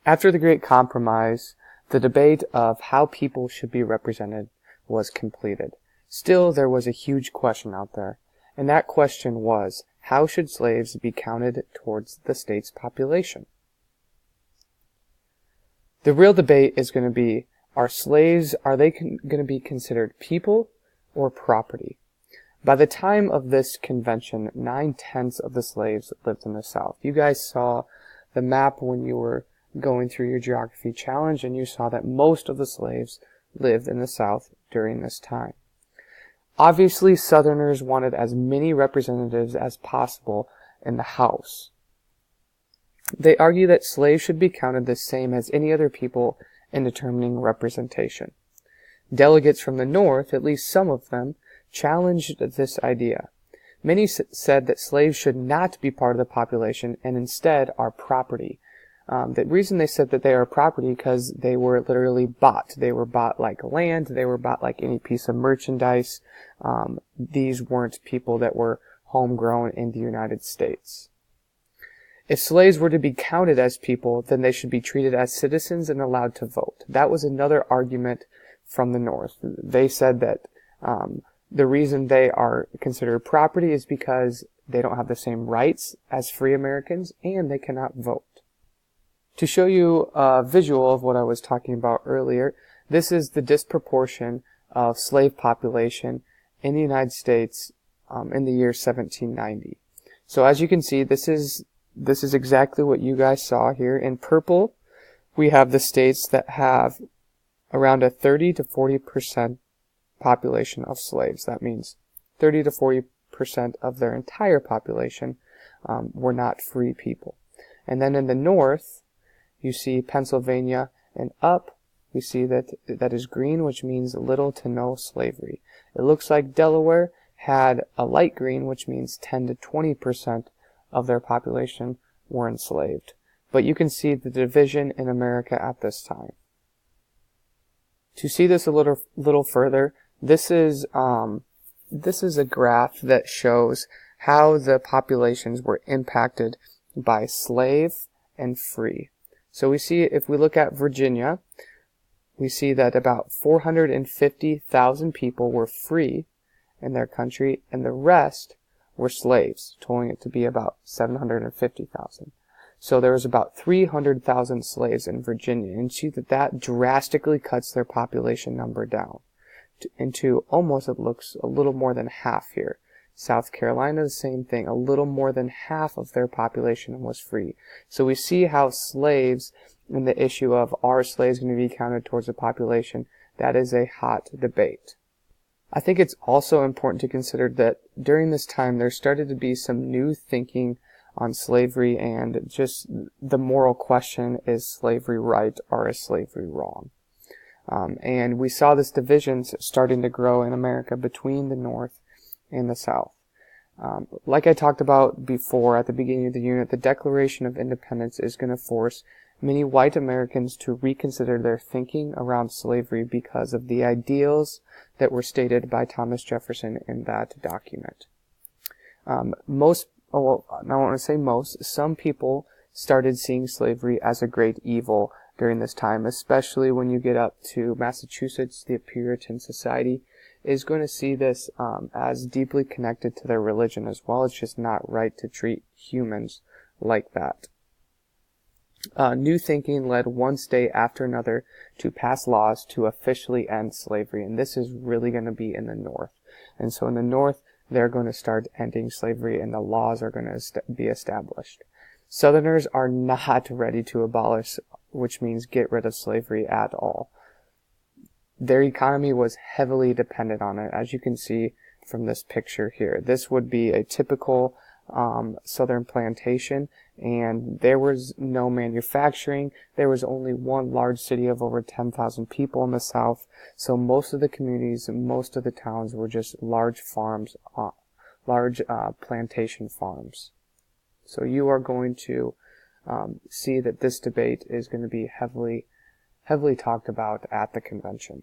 After the Great Compromise, the debate of how people should be represented was completed. Still, there was a huge question out there, and that question was, how should slaves be counted towards the state's population? The real debate is going to be, are they going to be considered people or property? By the time of this convention, 9/10 of the slaves lived in the South. You guys saw the map when you were going through your geography challenge, and you saw that most of the slaves lived in the South during this time. Obviously, Southerners wanted as many representatives as possible in the House. They argue that slaves should be counted the same as any other people in determining representation. Delegates from the North, at least some of them, challenged this idea. Many said that slaves should not be part of the population and instead are property. The reason they said that they are property because they were literally bought. They were bought like land. They were bought like any piece of merchandise. These weren't people that were homegrown in the United States. If slaves were to be counted as people, then they should be treated as citizens and allowed to vote. That was another argument from the North. They said that the reason they are considered property is because they don't have the same rights as free Americans and they cannot vote. To show you a visual of what I was talking about earlier, this is the disproportion of slave population in the United States in the year 1790. So as you can see, this is exactly what you guys saw here. In purple, we have the states that have around a 30 to 40% population of slaves. That means 30 to 40% of their entire population were not free people. And then in the North, you see Pennsylvania, and up we see that is green, which means little to no slavery. It looks like Delaware had a light green, which means 10 to 20% of their population were enslaved. But you can see the division in America at this time. To see this a little further, this is a graph that shows how the populations were impacted by slave and free. So we see, if we look at Virginia, we see that about 450,000 people were free in their country, and the rest were slaves, totaling it to be about 750,000. So there was about 300,000 slaves in Virginia, and you see that drastically cuts their population number down into almost, it looks a little more than half here. South Carolina, the same thing. A little more than half of their population was free. So we see how slaves, and the issue of are slaves going to be counted towards the population, that is a hot debate. I think it's also important to consider that during this time there started to be some new thinking on slavery and just the moral question, is slavery right or is slavery wrong? And we saw this division starting to grow in America between the North and the South. Like I talked about before at the beginning of the unit, the Declaration of Independence is going to force many white Americans to reconsider their thinking around slavery because of the ideals that were stated by Thomas Jefferson in that document. I want to say some people started seeing slavery as a great evil during this time, especially when you get up to Massachusetts. The Puritan Society is going to see this as deeply connected to their religion as well. It's just not right to treat humans like that. New thinking led one state after another to pass laws to officially end slavery, and this is really going to be in the North. And so in the North, they're going to start ending slavery, and the laws are going to be established. Southerners are not ready to abolish, which means get rid of slavery at all. Their economy was heavily dependent on it, as you can see from this picture here. This would be a typical southern plantation, and there was no manufacturing. There was only one large city of over 10,000 people in the South, so most of the communities, most of the towns were just large farms, large plantation farms. So you are going to see that this debate is going to be heavily talked about at the convention.